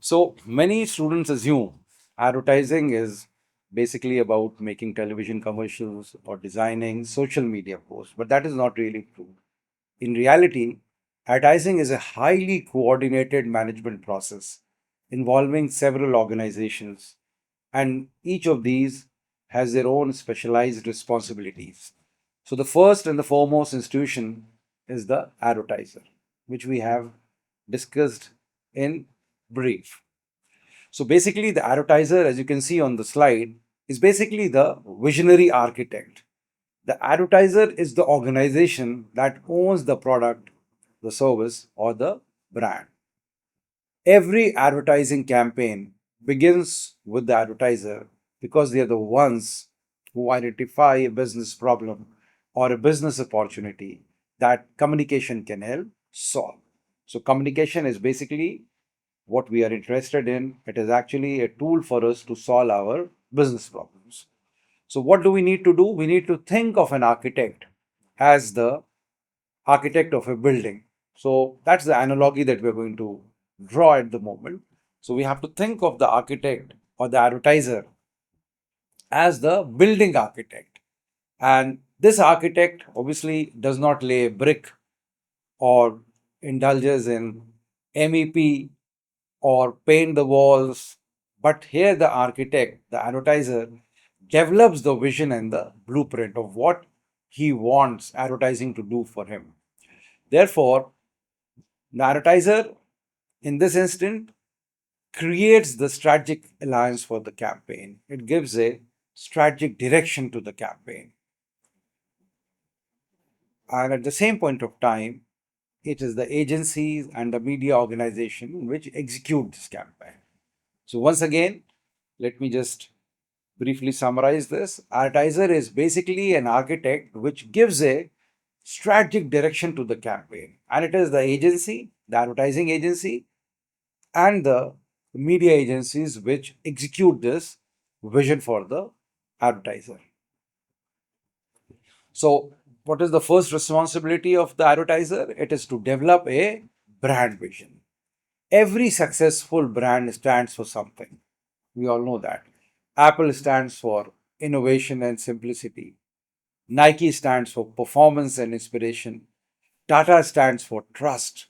So many students assume advertising is basically about making television commercials or designing social media posts, but that is not really true. In reality, advertising is a highly coordinated management process involving several organizations, and each of these has their own specialized responsibilities. So, the first and the foremost institution is the advertiser, which we have discussed in brief. So basically, the advertiser, as you can see on the slide, is basically the visionary architect. The advertiser is the organization that owns the product, the service, or the brand. Every advertising campaign begins with the advertiser because they are the ones who identify a business problem or a business opportunity that communication can help solve. So, communication is basically what we are interested in. It is actually a tool for us to solve our business problems. So, what do we need to do? We need to think of an architect as the architect of a building. So, that's the analogy that we're going to draw at the moment. So, we have to think of the architect or the advertiser as the building architect. And this architect obviously does not lay a brick or indulges in MEP or paint the walls. But here, the architect, the advertiser, develops the vision and the blueprint of what he wants advertising to do for him. Therefore, the advertiser, in this instant, creates the strategic alliance for the campaign. It gives a strategic direction to the campaign. And at the same point of time, it is the agencies and the media organization which execute this campaign. So, once again, let me just briefly summarize this. Advertiser is basically an architect which gives a strategic direction to the campaign, and it is the agency, the advertising agency, and the media agencies which execute this vision for the advertiser. So, what is the first responsibility of the advertiser? It is to develop a brand vision. Every successful brand stands for something. We all know that. Apple stands for innovation and simplicity. Nike stands for performance and inspiration. Tata stands for trust.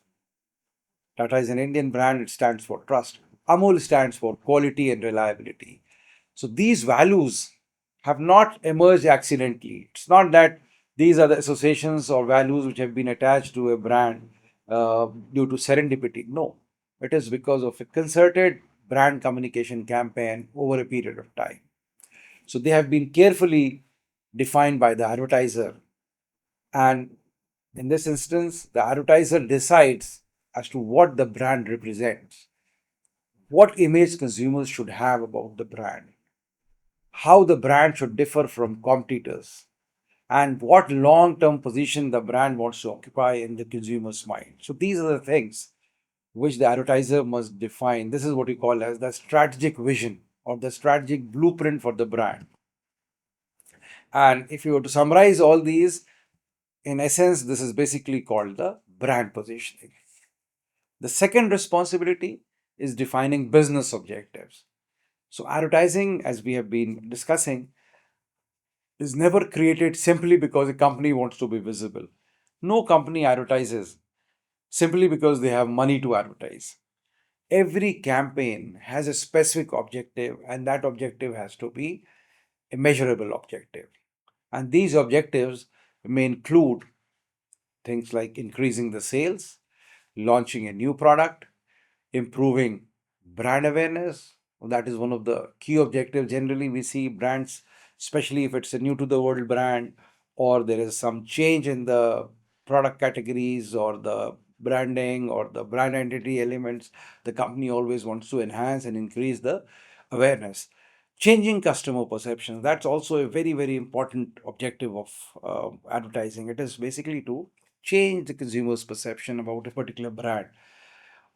Tata is an Indian brand, it stands for trust. Amul stands for quality and reliability. So these values have not emerged accidentally. It's not that these are the associations or values which have been attached to a brand due to serendipity. No, it is because of a concerted brand communication campaign over a period of time. So they have been carefully defined by the advertiser. And in this instance, the advertiser decides as to what the brand represents, what image consumers should have about the brand, how the brand should differ from competitors, and what long term position the brand wants to occupy in the consumer's mind. So these are the things which the advertiser must define. This is what we call as the strategic vision or the strategic blueprint for the brand. And if you were to summarize all these, in essence, this is basically called the brand positioning. The second responsibility is defining business objectives. So, advertising, as we have been discussing, is never created simply because a company wants to be visible. No company advertises simply because they have money to advertise. Every campaign has a specific objective, and that objective has to be a measurable objective. And these objectives may include things like increasing the sales, launching a new product, improving brand awareness. That is one of the key objectives. Generally, we see brands, especially if it's a new to the world brand or there is some change in the product categories or the branding or the brand identity elements, the company always wants to enhance and increase the awareness. Changing customer perceptions, that's also a very, very important objective of advertising. It is basically to change the consumer's perception about a particular brand.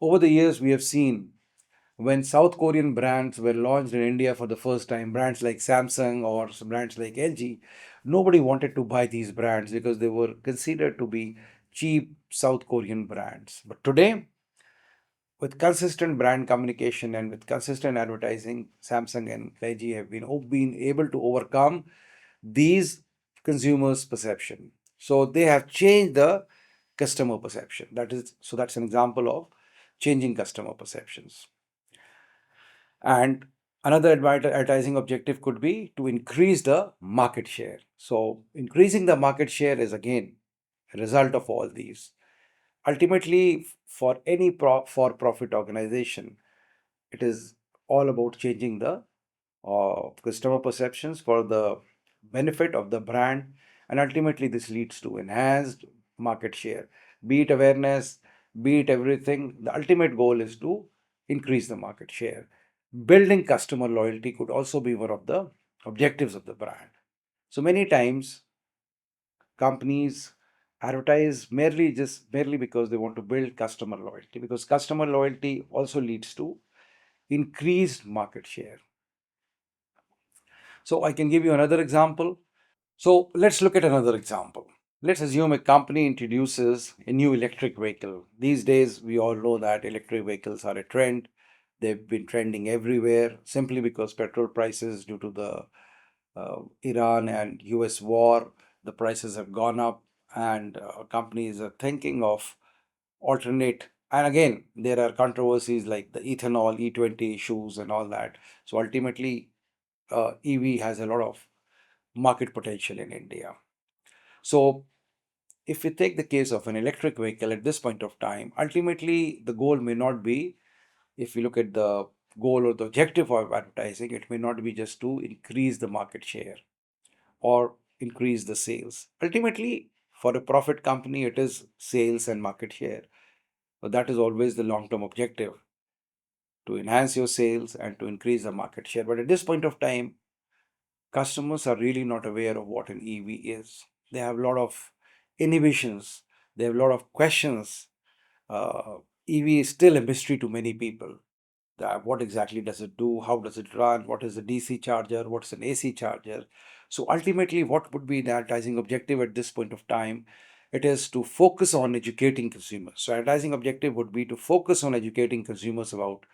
Over the years, we have seen when South Korean brands were launched in India for the first time, brands like Samsung or some brands like LG, nobody wanted to buy these brands because they were considered to be cheap South Korean brands. But today, with consistent brand communication and with consistent advertising, Samsung and LG have been able to overcome these consumers' perception. So they have changed the customer perception. That's an example of changing customer perceptions. And another advertising objective could be to increase the market share. So increasing the market share is again a result of all these. Ultimately, for any for-profit organization, it is all about changing the customer perceptions for the benefit of the brand, and ultimately this leads to enhanced market share. Be it awareness, be it everything, the ultimate goal is to increase the market share. Building customer loyalty could also be one of the objectives of the brand. So many times companies advertise merely because they want to build customer loyalty, because customer loyalty also leads to increased market share. So I can give you another example. So let's look at another example. Let's assume a company introduces a new electric vehicle. These days, we all know that electric vehicles are a trend. They've been trending everywhere simply because petrol prices, due to the Iran and US war, the prices have gone up, and companies are thinking of alternate. And again, there are controversies like the ethanol, E20 issues, and all that. So ultimately, EV has a lot of market potential in India. So, if we take the case of an electric vehicle at this point of time, ultimately the goal may not be, if you look at the goal or the objective of advertising, it may not be just to increase the market share or increase the sales. Ultimately, for a profit company, it is sales and market share. But that is always the long term objective, to enhance your sales and to increase the market share. But at this point of time, customers are really not aware of what an EV is. They have a lot of inhibitions, they have a lot of questions. EV is still a mystery to many people. What exactly does it do? How does it run? What is a DC charger? What's an AC charger? So ultimately, what would be the advertising objective at this point of time? It is to focus on educating consumers. So advertising objective would be to focus on educating consumers about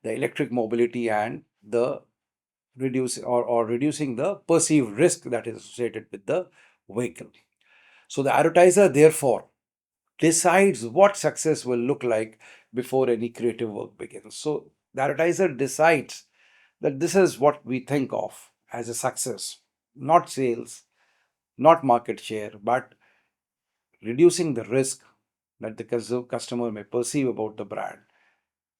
the electric mobility and the reducing the perceived risk that is associated with the vehicle. So the advertiser therefore decides what success will look like before any creative work begins. So the advertiser decides that this is what we think of as a success, not sales, not market share, but reducing the risk that the customer may perceive about the brand,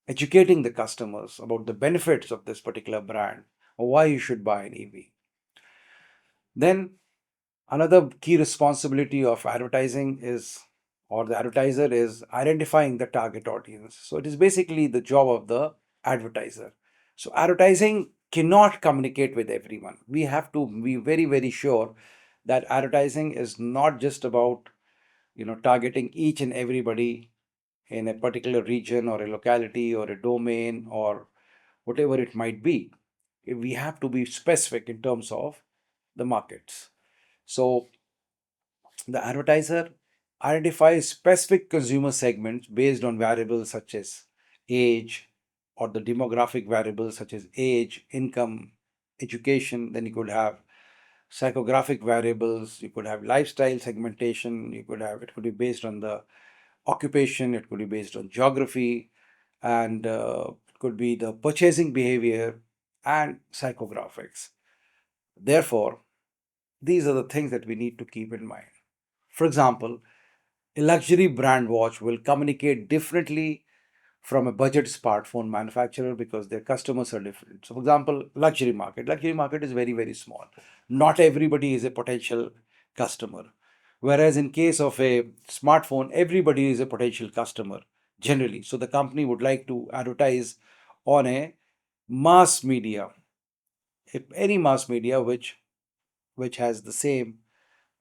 educating the customers about the benefits of this particular brand or why you should buy an EV. Then another key responsibility of advertising is, or the advertiser is, identifying the target audience. So it is basically the job of the advertiser. So advertising cannot communicate with everyone. We have to be very, very sure that advertising is not just about targeting each and everybody in a particular region or a locality or a domain or whatever it might be. We have to be specific in terms of the markets. So the advertiser identifies specific consumer segments based on variables such as age, or the demographic variables such as age, income, education. Then you could have psychographic variables, you could have lifestyle segmentation, it could be based on the occupation, it could be based on geography, and it could be the purchasing behavior and psychographics. Therefore, these are the things that we need to keep in mind. For example, a luxury brand watch will communicate differently from a budget smartphone manufacturer because their customers are different. So, for example, luxury market is very, very small. Not everybody is a potential customer. Whereas in case of a smartphone, everybody is a potential customer generally. So the company would like to advertise on a mass media, if any mass media which has the same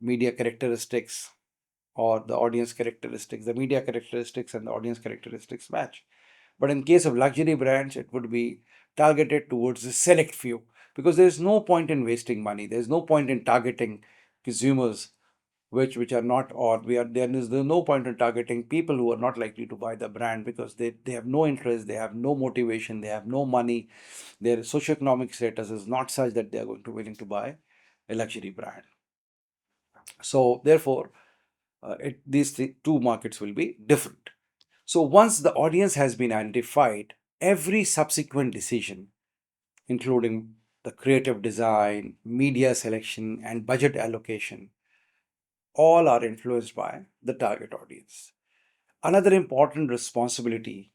media characteristics or the audience characteristics, the media characteristics and the audience characteristics match. But in case of luxury brands, it would be targeted towards a select few, because there's no point in wasting money. There's no point in targeting consumers which are not, or we are there is no point in targeting people who are not likely to buy the brand because they have no interest, they have no motivation, they have no money, their socioeconomic status is not such that they are going to willing to buy a luxury brand. So therefore, these two markets will be different. So once the audience has been identified, every subsequent decision, including the creative design, media selection, and budget allocation, all are influenced by the target audience. Another important responsibility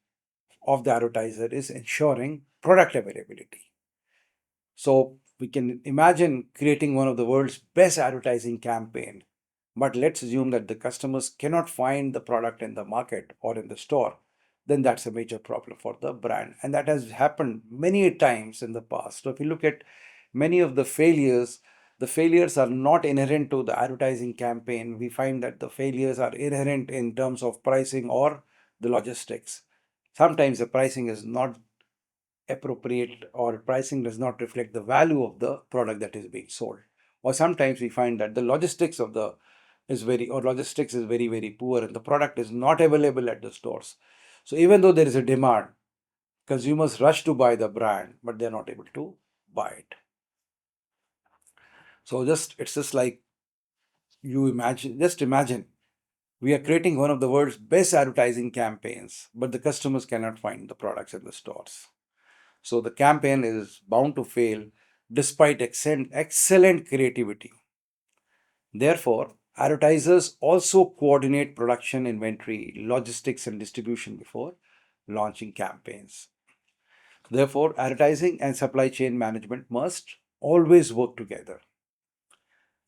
of the advertiser is ensuring product availability. So we can imagine creating one of the world's best advertising campaign, but let's assume that the customers cannot find the product in the market or in the store. Then that's a major problem for the brand, and that has happened many times in the past. So if you look at many of the failures are not inherent to the advertising campaign. We find that the failures are inherent in terms of pricing or the logistics. Sometimes the pricing is not appropriate, or pricing does not reflect the value of the product that is being sold, or sometimes we find that the logistics is very very poor and the product is not available at the stores. So even though there is a demand, consumers rush to buy the brand but they're not able to buy it. So it's just like, just imagine we are creating one of the world's best advertising campaigns, but the customers cannot find the products in the stores. So the campaign is bound to fail despite excellent creativity. Therefore, advertisers also coordinate production, inventory, logistics, and distribution before launching campaigns. Therefore, advertising and supply chain management must always work together.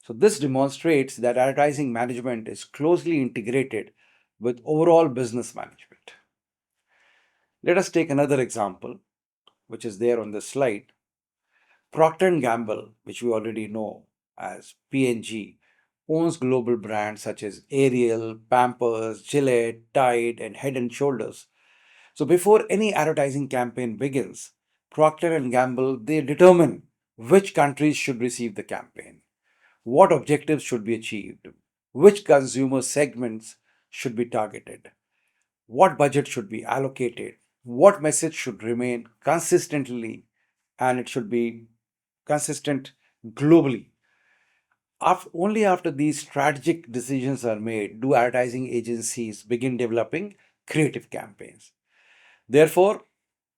So, this demonstrates that advertising management is closely integrated with overall business management. Let us take another example, which is there on the slide. Procter & Gamble, which we already know as P&G, owns global brands such as Ariel, Pampers, Gillette, Tide, and Head & Shoulders. So before any advertising campaign begins, Procter & Gamble, they determine which countries should receive the campaign, what objectives should be achieved, which consumer segments should be targeted, what budget should be allocated, what message should remain consistently, and it should be consistent globally. Only after these strategic decisions are made do advertising agencies begin developing creative campaigns. Therefore,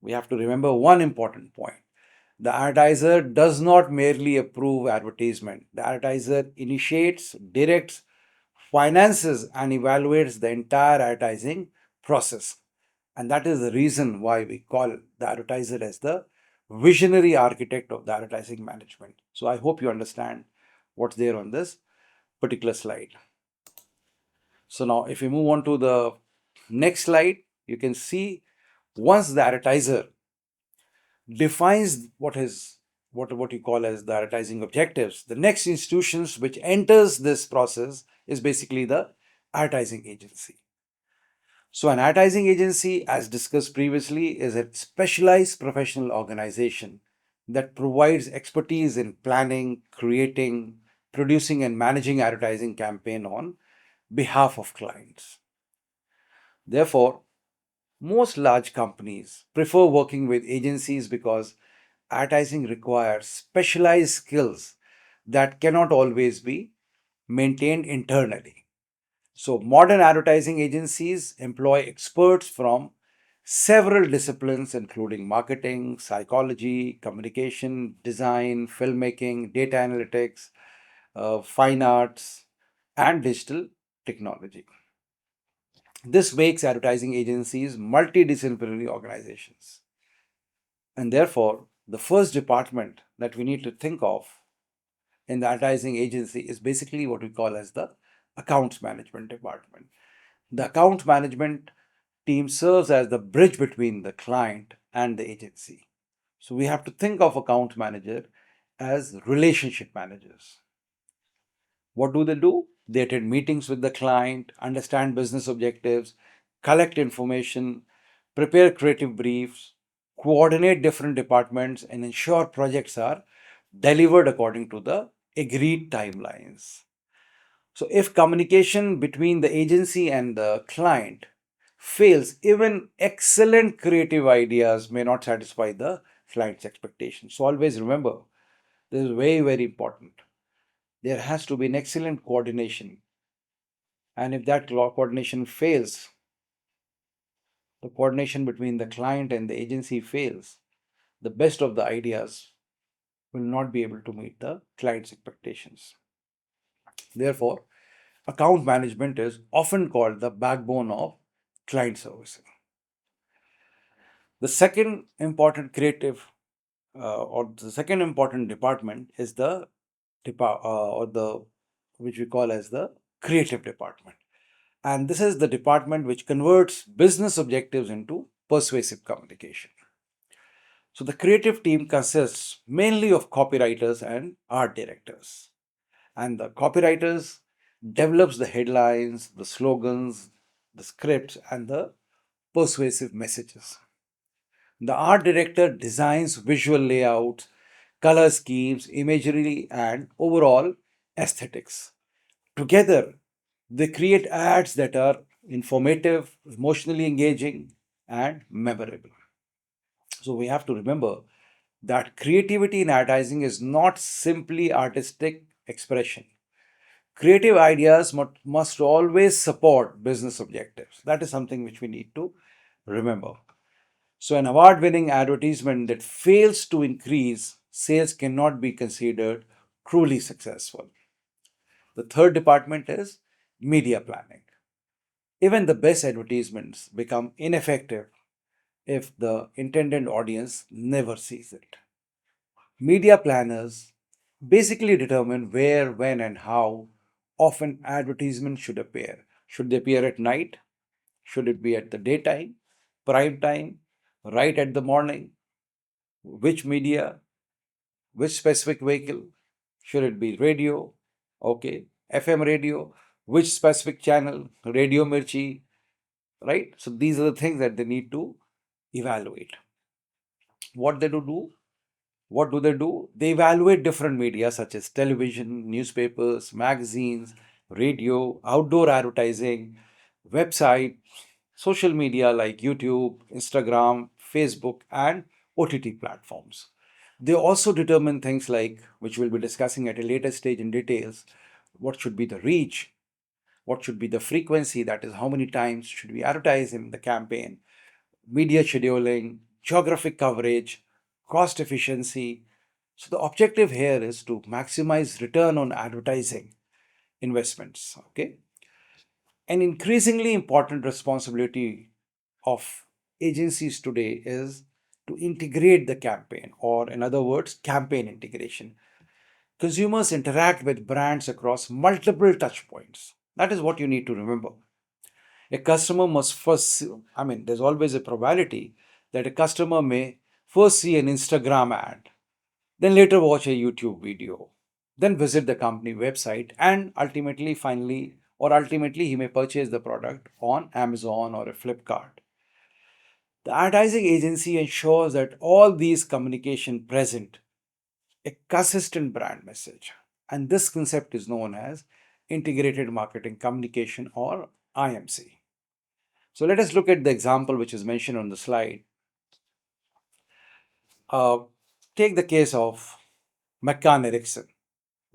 we have to remember one important point. The advertiser does not merely approve advertisement. The advertiser initiates, directs, finances, and evaluates the entire advertising process. And that is the reason why we call the advertiser as the visionary architect of the advertising management. So I hope you understand what's there on this particular slide. So now if we move on to the next slide, you can see once the advertiser defines what you call as the advertising objectives, the next institutions which enters this process is basically the advertising agency. So an advertising agency, as discussed previously, is a specialized professional organization that provides expertise in planning, creating, producing, and managing advertising campaign on behalf of clients. Therefore, most large companies prefer working with agencies because advertising requires specialized skills that cannot always be maintained internally. So, modern advertising agencies employ experts from several disciplines, including marketing, psychology, communication, design, filmmaking, data analytics, fine arts, and digital technology. This makes advertising agencies multidisciplinary organizations. And therefore, the first department that we need to think of in the advertising agency is basically what we call as the accounts management department. The account management team serves as the bridge between the client and the agency. So we have to think of account manager as relationship managers. What do they do? They attend meetings with the client, understand business objectives, collect information, prepare creative briefs, coordinate different departments, and ensure projects are delivered according to the agreed timelines. So, if communication between the agency and the client fails, even excellent creative ideas may not satisfy the client's expectations. So, always remember this is very, very important. There has to be an excellent coordination. And if that coordination fails, the coordination between the client and the agency fails, the best of the ideas will not be able to meet the client's expectations. Therefore, account management is often called the backbone of client servicing. The second important or the second important department is the or the which we call as the creative department, and this is the department which converts business objectives into persuasive communication. So the creative team consists mainly of copywriters and art directors, and the copywriters develops the headlines, the slogans, the scripts, and the persuasive messages. The art director designs visual layouts, color schemes, imagery, and overall aesthetics. Together, they create ads that are informative, emotionally engaging, and memorable. So, we have to remember that creativity in advertising is not simply artistic expression. Creative ideas must always support business objectives. That is something which we need to remember. So, an award winning advertisement that fails to increase sales cannot be considered truly successful. The third department is media planning. Even the best advertisements become ineffective if the intended audience never sees it. Media planners basically determine where, when, and how often advertisements should appear. Should they appear at night? Should it be at the daytime, prime time, right at the morning? Which media? Which specific vehicle? Should it be radio? Okay. FM radio? Which specific channel? Radio Mirchi? Right? So these are the things that they need to evaluate. What they do? What do they do? They evaluate different media such as television, newspapers, magazines, radio, outdoor advertising, website, social media like YouTube, Instagram, Facebook, and OTT platforms. They also determine things like, which we'll be discussing at a later stage in details, what should be the reach, what should be the frequency, that is, how many times should we advertise in the campaign, media scheduling, geographic coverage, cost efficiency. So, the objective here is to maximize return on advertising investments. Okay. An increasingly important responsibility of agencies today is to integrate the campaign, or in other words, campaign integration. Consumers interact with brands across multiple touch points. That is what you need to remember. A customer must there's always a probability that a customer may first see an Instagram ad, then later watch a YouTube video, then visit the company website, and ultimately, he may purchase the product on Amazon or a Flipkart. The advertising agency ensures that all these communication present a consistent brand message. And this concept is known as integrated marketing communication, or IMC. So let us look at the example which is mentioned on the slide. Uh, Take the case of McCann Erickson.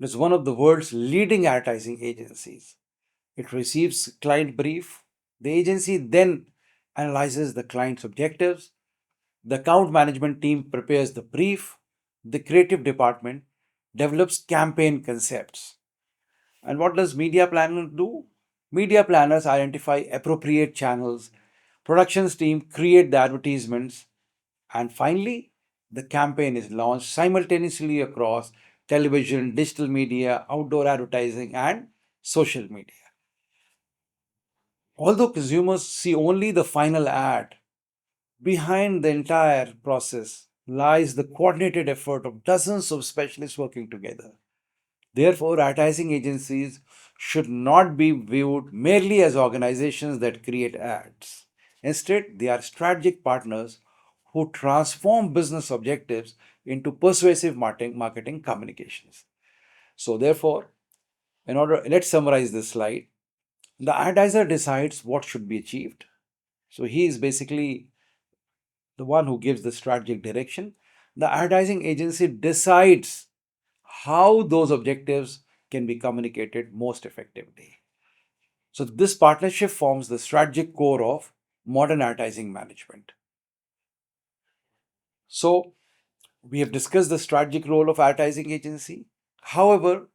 It is one of the world's leading advertising agencies. It receives client brief. The agency then analyzes the client's objectives. The account management team prepares the brief. The creative department develops campaign concepts. And what does media planner do? Media planners identify appropriate channels. Productions team create the advertisements. And finally, the campaign is launched simultaneously across television, digital media, outdoor advertising, and social media. Although consumers see only the final ad, behind the entire process lies the coordinated effort of dozens of specialists working together. Therefore, advertising agencies should not be viewed merely as organizations that create ads. Instead, they are strategic partners who transform business objectives into persuasive marketing communications. So, therefore, Let's summarize this slide. The advertiser decides what should be achieved. So he is basically the one who gives the strategic direction. The advertising agency decides how those objectives can be communicated most effectively. So, this partnership forms the strategic core of modern advertising management. So, we have discussed the strategic role of advertising agency. However,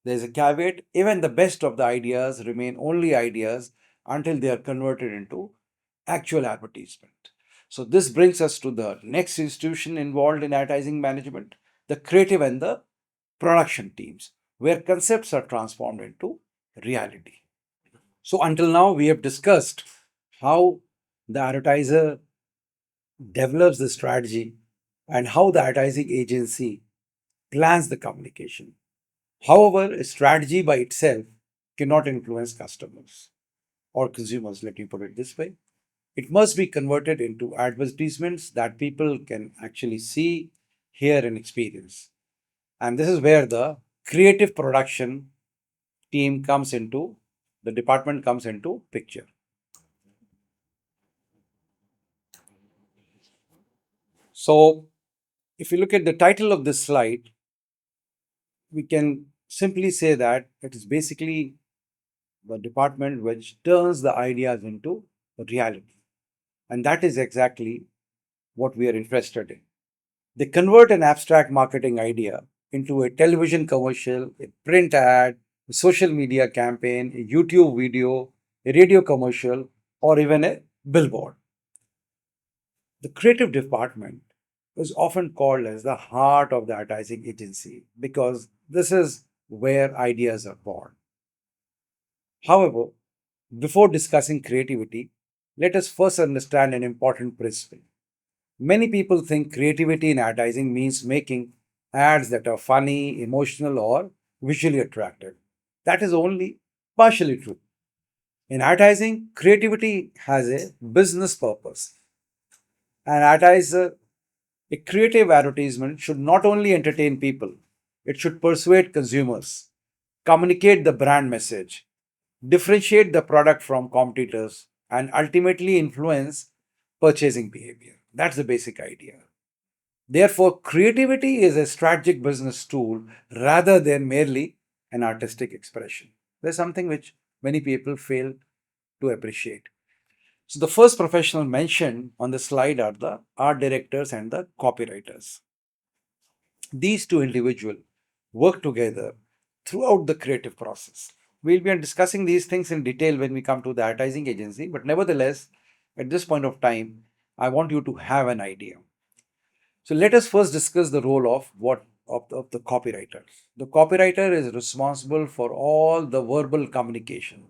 there's a caveat, even the best of the ideas remain only ideas until they are converted into actual advertisement. So, this brings us to the next institution involved in advertising management, the creative and the production teams, where concepts are transformed into reality. So, until now, we have discussed how the advertiser develops the strategy and how the advertising agency plans the communication. However, a strategy by itself cannot influence customers or consumers, let me put it this way. It must be converted into advertisements that people can actually see, hear, and experience. And this is where the creative production team comes into the department comes into picture. So, if you look at the title of this slide, we can simply say that it is basically the department which turns the ideas into reality. And that is exactly what we are interested in. They convert an abstract marketing idea into a television commercial, a print ad, a social media campaign, a YouTube video, a radio commercial, or even a billboard. The creative department is often called as the heart of the advertising agency because this is where ideas are born. However, before discussing creativity, let us first understand an important principle. Many people think creativity in advertising means making ads that are funny, emotional, or visually attractive. That is only partially true. In advertising, creativity has a business purpose. An advertiser A creative advertisement should not only entertain people, it should persuade consumers, communicate the brand message, differentiate the product from competitors, and ultimately influence purchasing behavior. That's the basic idea. Therefore, creativity is a strategic business tool rather than merely an artistic expression. There's something which many people fail to appreciate. So, the first professional mentioned on the slide are the art directors and the copywriters. These two individuals work together throughout the creative process. We'll be discussing these things in detail when we come to the advertising agency, but nevertheless, at this point of time, I want you to have an idea. So let us first discuss the role of of the copywriter. The copywriter is responsible for all the verbal communication,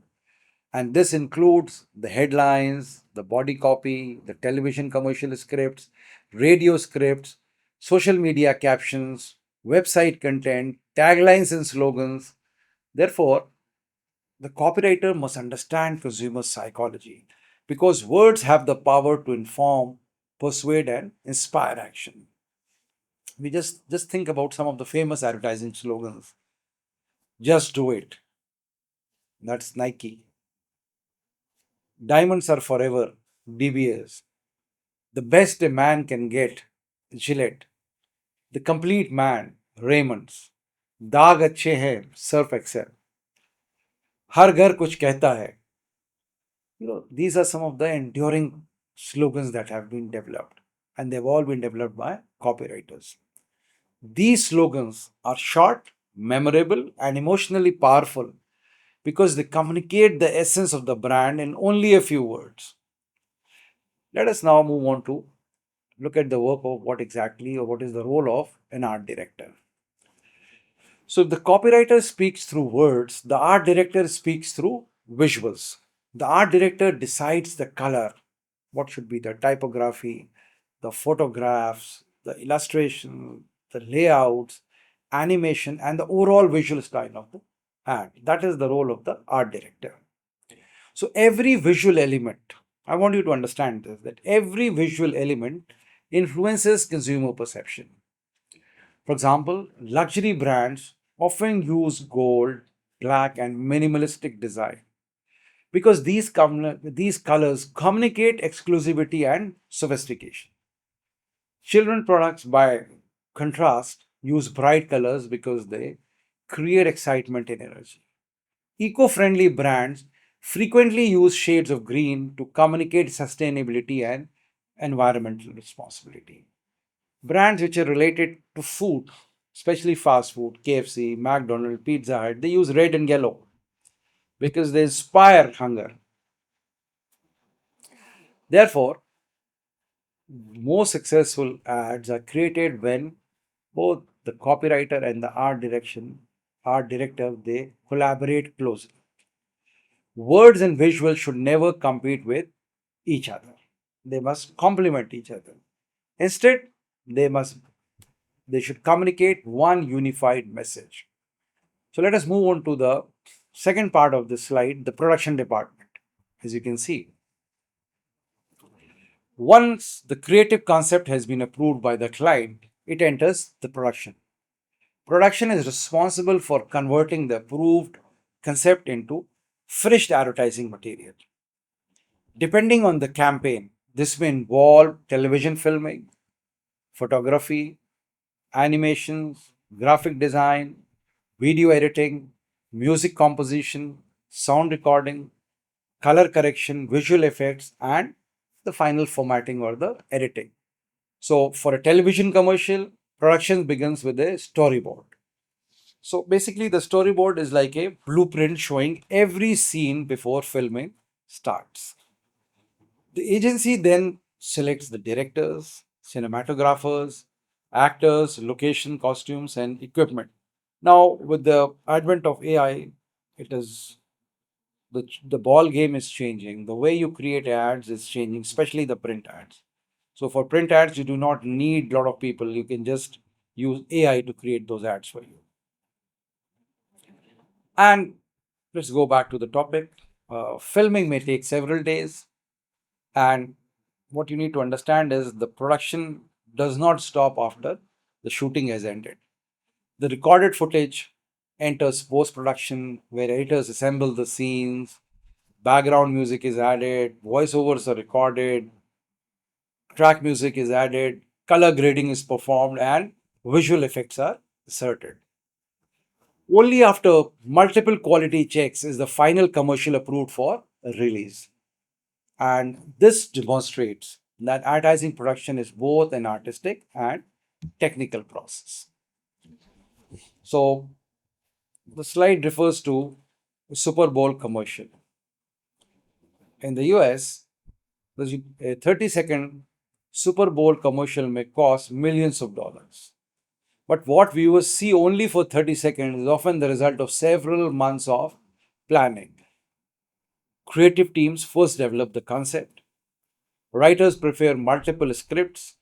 and this includes the headlines, the body copy, the television commercial scripts, radio scripts, social media captions, website content, taglines, and slogans. Therefore, the copywriter must understand consumer psychology because words have the power to inform, persuade, and inspire action. We just think about some of the famous advertising slogans. Just do it. That's Nike. Diamonds are forever. DBS. The best a man can get, Gillette. The complete man, Raymond's. दाग अच्छे हैं, Surf Excel. हर घर कुछ कहता है. These are some of the enduring slogans that have been developed, and they've all been developed by copywriters. These slogans are short, memorable, and emotionally powerful because they communicate the essence of the brand in only a few words. Let us now move on to look at the work of what exactly or what is the role of an art director. So, if the copywriter speaks through words, the art director speaks through visuals. The art director decides the color, what should be the typography, the photographs, the illustration, the layouts, animation, and the overall visual style of the ad. That is the role of the art director. So, every visual element, I want you to understand this, that every visual element influences consumer perception. For example, luxury brands often use gold, black, and minimalistic design because these colors communicate exclusivity and sophistication. Children products, by contrast, use bright colors because they create excitement and energy. Eco friendly brands frequently use shades of green to communicate sustainability and environmental responsibility. Brands which are related to food, especially fast food, KFC, McDonald's, Pizza Hut, they use red and yellow because they inspire hunger. Therefore, most successful ads are created when both the copywriter and the art director, they collaborate closely. Words and visuals should never compete with each other. They must complement each other. Instead, they must they should communicate one unified message. So let us move on to the second part of this slide, the production department. As you can see, once the creative concept has been approved by the client, it enters the production. Production is responsible for converting the approved concept into finished advertising material. Depending on the campaign, this may involve television filming, photography, animations, graphic design, video editing, music composition, sound recording, color correction, visual effects, and the final formatting or the editing. So, for a television commercial, production begins with a storyboard. So, basically, the storyboard is like a blueprint showing every scene before filming starts. The agency then selects the directors, cinematographers, actors, location, costumes, and equipment. Now, with the advent of AI, it is the ball game is changing. The way you create ads is changing, especially the print ads. So for print ads, you do not need a lot of people. You can just use AI to create those ads for you. And let's go back to the topic. Filming may take several days, and what you need to understand is the production does not stop after the shooting has ended. The recorded footage enters post production where editors assemble the scenes, background music is added, voiceovers are recorded, track music is added, color grading is performed, and visual effects are inserted. Only after multiple quality checks is the final commercial approved for release. And this demonstrates that advertising production is both an artistic and technical process. So, the slide refers to Super Bowl commercial. In the US, a 30-second Super Bowl commercial may cost millions of dollars. But what viewers see only for 30 seconds is often the result of several months of planning. Creative teams first develop the concept, writers prepare multiple scripts,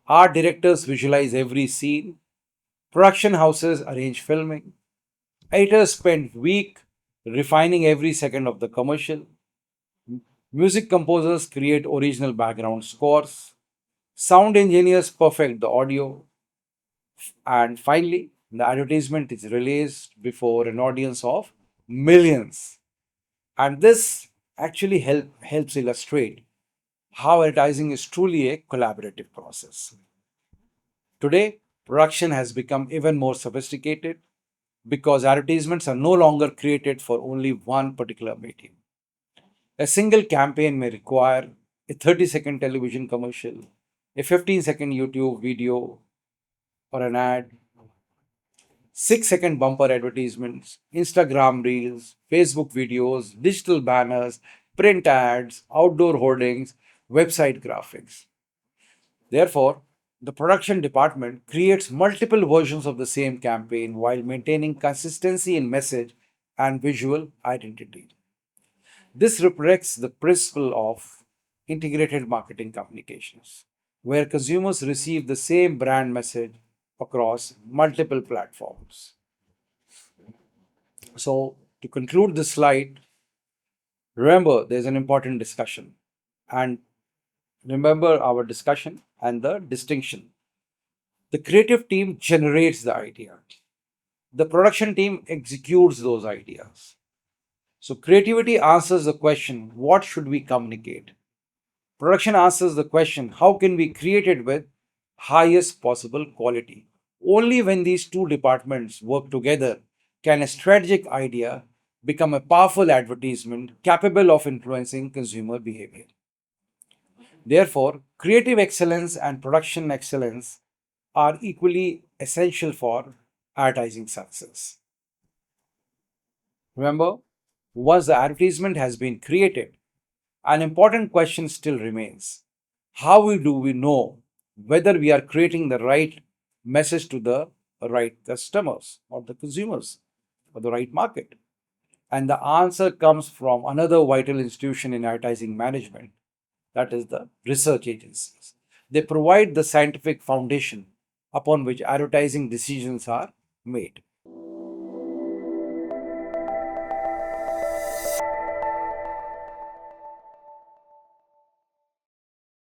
art directors visualize every scene, production houses arrange filming, editors spend weeks refining every second of the commercial, music composers create original background scores, sound engineers perfect the audio, and finally, the advertisement is released before an audience of millions. And this actually helps illustrate how advertising is truly a collaborative process. Today, production has become even more sophisticated because advertisements are no longer created for only one particular medium. A single campaign may require a 30-second television commercial, a 15-second YouTube video or an ad, 6-second bumper advertisements, Instagram reels, Facebook videos, digital banners, print ads, outdoor hoardings, website graphics. Therefore, the production department creates multiple versions of the same campaign while maintaining consistency in message and visual identity. This reflects the principle of integrated marketing communications, where consumers receive the same brand message across multiple platforms. So, to conclude this slide, remember there's an important discussion. And remember our discussion and the distinction. The creative team generates the idea, The production team executes those ideas. So creativity answers the question, what should we communicate? Production answers the question, how can we create it with highest possible quality? Only when these two departments work together can a strategic idea become a powerful advertisement capable of influencing consumer behavior. Therefore, creative excellence and production excellence are equally essential for advertising success. Remember, once the advertisement has been created, an important question still remains. How do we know whether we are creating the right message to the right customers or the consumers or the right market? And the answer comes from another vital institution in advertising management, that is the research agencies. They provide the scientific foundation upon which advertising decisions are made.